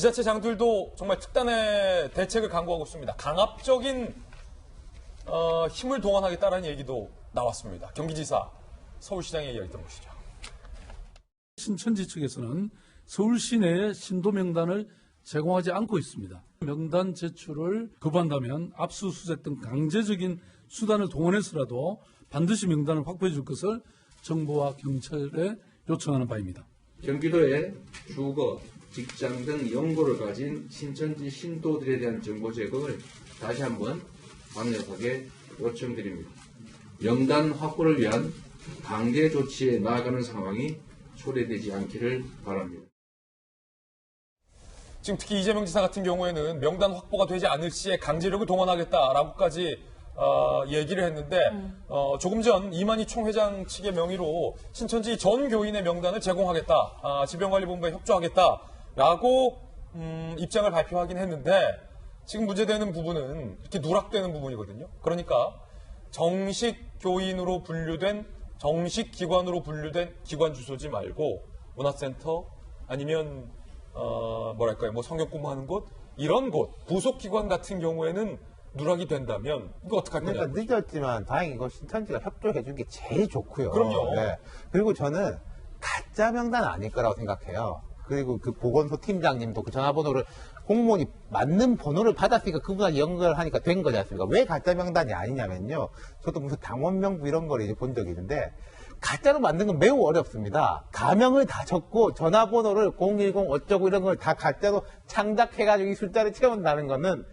지자체장들도 정말 특단의 대책을 강구하고 있습니다. 강압적인 힘을 동원하겠다라는 얘기도 나왔습니다. 경기지사, 서울시장의 이야기 들어보시죠. 신천지 측에서는 서울시 내에 신도 명단을 제공하지 않고 있습니다. 명단 제출을 거부한다면 압수수색 등 강제적인 수단을 동원해서라도 반드시 명단을 확보해 줄 것을 정부와 경찰에 요청하는 바입니다. 경기도의 주거, 직장 등 연고를 가진 신천지 신도들에 대한 정보 제공을 다시 한번 강력하게 요청드립니다. 명단 확보를 위한 강제 조치에 나아가는 상황이 초래되지 않기를 바랍니다. 지금 특히 이재명 지사 같은 경우에는 명단 확보가 되지 않을 시에 강제력을 동원하겠다라고까지 얘기를 했는데 조금 전 이만희 총회장 측의 명의로 신천지 전 교인의 명단을 제공하겠다, 질병관리본부에 협조하겠다라고 입장을 발표하긴 했는데 지금 문제되는 부분은 이렇게 누락되는 부분이거든요. 그러니까 정식 교인으로 분류된 정식 기관으로 분류된 기관 주소지 말고 문화센터 아니면 뭐 성역 공부하는 곳 이런 곳 부속 기관 같은 경우에는 누락이 된다면 이거 어떡할 거냐. 그러니까 늦었지만 다행히 이거 신천지가 협조해 준 게 제일 좋고요. 그럼요. 네. 그리고 저는 가짜 명단 아닐 거라고 생각해요. 그리고 그 보건소 팀장님도 그 전화번호를 공무원이 맞는 번호를 받았으니까 그분과 연결하니까 된 거지 않습니까? 왜 가짜 명단이 아니냐면요. 저도 무슨 당원 명부 이런 걸 이제 본 적이 있는데 가짜로 만든 건 매우 어렵습니다. 가명을 다 적고 전화번호를 010 어쩌고 이런 걸 다 가짜로 창작해가지고 이 숫자를 채운다는 거는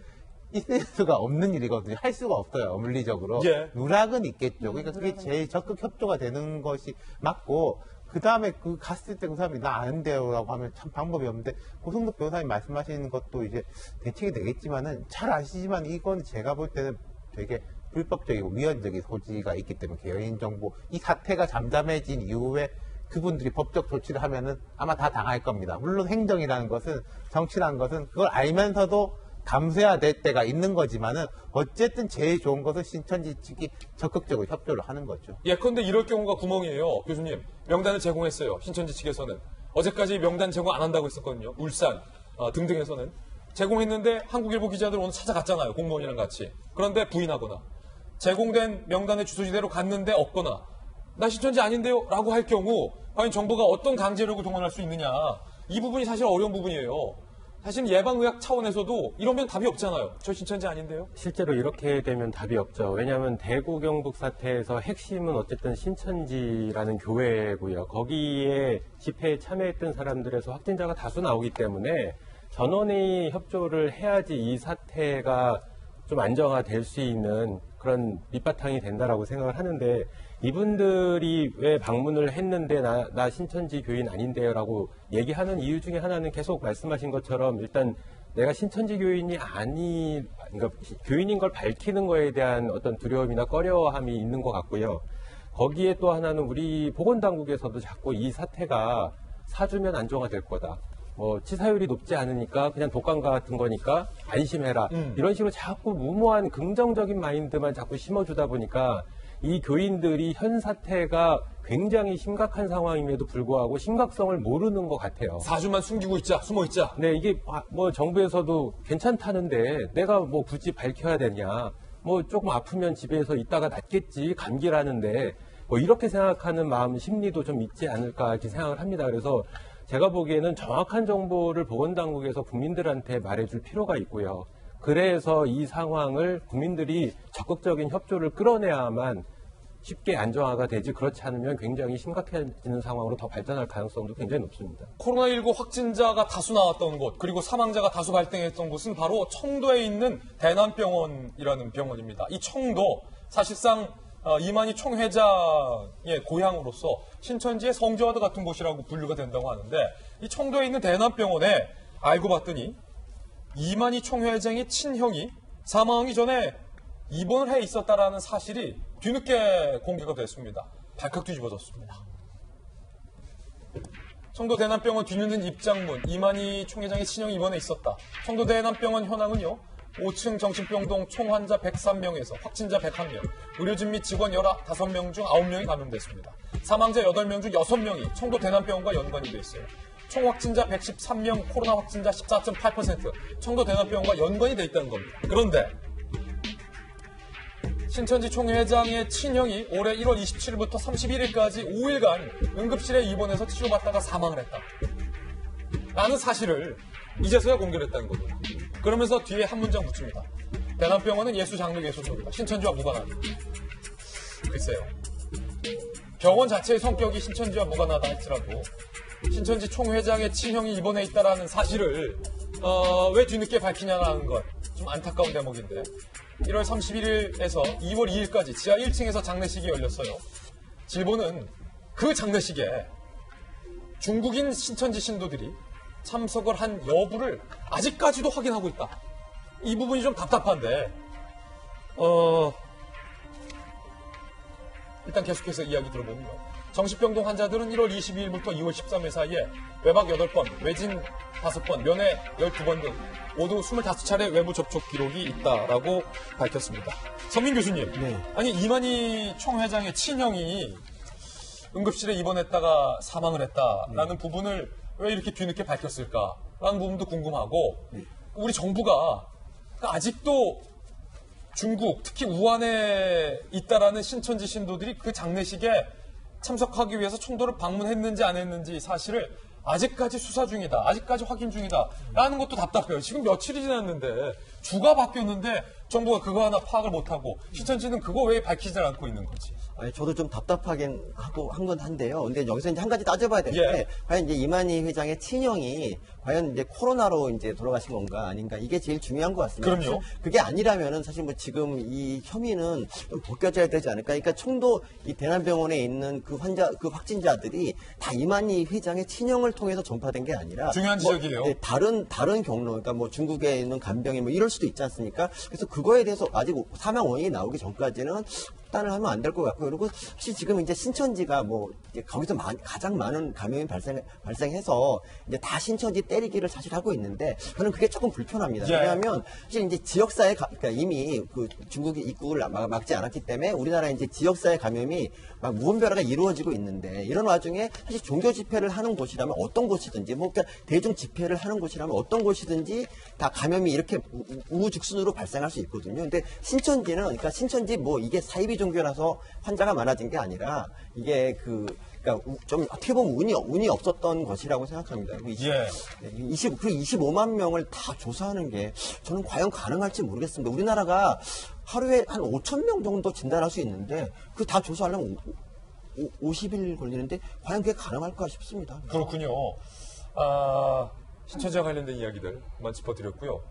있을 수가 없는 일이거든요. 할 수가 없어요. 물리적으로. 예. 누락은 있겠죠. 그러니까 그게 제일 적극 협조가 되는 것이 맞고 그 다음에 갔을 때 그 사람이 나 아는데요라고 하면 참 방법이 없는데 고성덕 변호사님 말씀하시는 것도 이제 대책이 되겠지만은 잘 아시지만 이건 제가 볼 때는 되게 불법적이고 위헌적인 소지가 있기 때문에 개인정보 이 사태가 잠잠해진 이후에 그분들이 법적 조치를 하면은 아마 다 당할 겁니다. 물론 행정이라는 것은 정치라는 것은 그걸 알면서도 감수해야 될 때가 있는 거지만은 어쨌든 제일 좋은 것은 신천지 측이 적극적으로 협조를 하는 거죠. 예컨대 이럴 경우가 구멍이에요. 교수님 명단을 제공했어요. 신천지 측에서는 어제까지 명단 제공 안 한다고 했었거든요. 울산 등등에서는 제공했는데 한국일보 기자들 오늘 찾아갔잖아요. 공무원이랑 같이. 그런데 부인하거나 제공된 명단의 주소지대로 갔는데 없거나 나 신천지 아닌데요 라고 할 경우 과연 정부가 어떤 강제력을 동원할 수 있느냐. 이 부분이 사실 어려운 부분이에요. 사실 예방의학 차원에서도 이러면 답이 없잖아요. 저 신천지 아닌데요? 실제로 이렇게 되면 답이 없죠. 왜냐하면 대구 경북 사태에서 핵심은 어쨌든 신천지라는 교회고요. 거기에 집회에 참여했던 사람들에서 확진자가 다수 나오기 때문에 전원이 협조를 해야지 이 사태가 좀 안정화될 수 있는 그런 밑바탕이 된다라고 생각을 하는데 이분들이 왜 방문을 했는데 나 신천지 교인 아닌데요 라고 얘기하는 이유 중에 하나는 계속 말씀하신 것처럼 일단 내가 신천지 교인이 그러니까 교인인 걸 밝히는 거에 대한 어떤 두려움이나 꺼려함이 있는 것 같고요. 거기에 또 하나는 우리 보건당국에서도 자꾸 이 사태가 사주면 안정화될 거다. 치사율이 높지 않으니까 그냥 독감과 같은 거니까 안심해라. 이런 식으로 자꾸 무모한 긍정적인 마인드만 자꾸 심어주다 보니까 이 교인들이 현 사태가 굉장히 심각한 상황임에도 불구하고 심각성을 모르는 것 같아요. 4주만 숨기고 있자, 숨어 있자. 네, 이게 정부에서도 괜찮다는데 내가 굳이 밝혀야 되냐. 조금 아프면 집에서 있다가 낫겠지, 감기라는데 이렇게 생각하는 마음, 심리도 좀 있지 않을까 이렇게 생각을 합니다. 그래서 제가 보기에는 정확한 정보를 보건당국에서 국민들한테 말해줄 필요가 있고요. 그래서 이 상황을 국민들이 적극적인 협조를 끌어내야만 쉽게 안정화가 되지 그렇지 않으면 굉장히 심각해지는 상황으로 더 발전할 가능성도 굉장히 높습니다. 코로나19 확진자가 다수 나왔던 곳 그리고 사망자가 다수 발생했던 곳은 바로 청도에 있는 대남병원이라는 병원입니다. 이 청도 사실상 이만희 총회장의 고향으로서 신천지의 성지와도 같은 곳이라고 분류가 된다고 하는데 이 청도에 있는 대남병원에 알고 봤더니 이만희 총회장의 친형이 사망하기 전에 입원을 해 있었다라는 사실이 뒤늦게 공개가 됐습니다. 발칵 뒤집어졌습니다. 청도 대남병원 뒤늦은 입장문, 이만희 총회장의 친형이 입원해 있었다. 청도 대남병원 현황은요. 5층 정신병동 총 환자 103명에서 확진자 101명, 의료진 및 직원 15명 중 9명이 감염됐습니다. 사망자 8명 중 6명이 청도 대남병원과 연관이 돼 있어요. 총 확진자 113명, 코로나 확진자 14.8%, 청도 대남병원과 연관이 돼 있다는 겁니다. 그런데 신천지 총회장의 친형이 올해 1월 27일부터 31일까지 5일간 응급실에 입원해서 치료받다가 사망을 했다. 라는 사실을 이제서야 공개를 했다는 겁니다. 그러면서 뒤에 한 문장 붙입니다. 대남병원은 예수장로예수소입니다. 신천지와 무관하다. 글쎄요. 병원 자체의 성격이 신천지와 무관하다 할지라도 신천지 총회장의 친형이 입원해 있다라는 사실을 왜 뒤늦게 밝히냐는 건 좀 안타까운 대목인데 1월 31일에서 2월 2일까지 지하 1층에서 장례식이 열렸어요. 질보는 그 장례식에 중국인 신천지 신도들이 참석을 한 여부를 아직까지도 확인하고 있다. 이 부분이 좀 답답한데 일단 계속해서 이야기 들어보면요. 정신병동 환자들은 1월 22일부터 2월 13일 사이에 외박 8번, 외진 5번, 면회 12번 등 모두 25차례 외부 접촉 기록이 있다라고 밝혔습니다. 선민 교수님, 아니 이만희 총회장의 친형이 응급실에 입원했다가 사망을 했다라는 부분을 왜 이렇게 뒤늦게 밝혔을까라는 부분도 궁금하고 우리 정부가 아직도 중국, 특히 우한에 있다라는 신천지 신도들이 그 장례식에 참석하기 위해서 청도를 방문했는지 안 했는지 사실을 아직까지 수사 중이다. 아직까지 확인 중이다. 라는 것도 답답해요. 지금 며칠이 지났는데 주가 바뀌었는데 정부가 그거 하나 파악을 못하고 신천지는 그거 왜 밝히지 않고 있는 거지? 아니, 저도 좀 답답하긴 하고 한 건 한데요. 근데 여기서 이제 한 가지 따져봐야 될 게, 예. 과연 이제 이만희 회장의 친형이 과연 이제 코로나로 이제 돌아가신 건가 아닌가, 이게 제일 중요한 것 같습니다. 그럼요. 그게 아니라면은 사실 뭐 지금 이 혐의는 좀 벗겨져야 되지 않을까. 그러니까 청도 이 대남병원에 있는 그 확진자들이 다 이만희 회장의 친형을 통해서 전파된 게 아니라 중요한 지적이에요. 네, 다른 경로, 그러니까 뭐 중국에 있는 간병인 뭐 이럴 수도 있지 않습니까? 그래서 그거에 대해서 아직 사망 원인이 나오기 전까지는 판단을 하면 안 될 것 같고요. 그리고 혹시 지금 이제 신천지가 뭐 이제 거기서 가장 많은 감염이 발생해서 이제 다 신천지 때리기를 사실 하고 있는데 저는 그게 조금 불편합니다. 예. 왜냐하면 사실 이제 지역사회 그러니까 이미 그 중국이 입국을 막지 않았기 때문에 우리나라 이제 지역사회 감염이 막 무분별하게 이루어지고 있는데 이런 와중에 사실 종교 집회를 하는 곳이라면 어떤 곳이든지 뭐 그러니까 대중 집회를 하는 곳이라면 어떤 곳이든지 다 감염이 이렇게 우후죽순으로 발생할 수 있거든요. 근데 신천지는 그러니까 신천지 뭐 이게 사이비 종교라서 환자가 많아진 게 아니라 이게 그러니까 좀 어떻게 보면 운이 없었던 것이라고 생각합니다. 그 25만 명을 다 조사하는 게 저는 과연 가능할지 모르겠습니다. 우리나라가 하루에 한 5천 명 정도 진단할 수 있는데 그 다 조사하려면 50일 걸리는데 과연 그게 가능할까 싶습니다. 그렇군요. 신천지와 관련된 이야기들 한번 짚어드렸고요.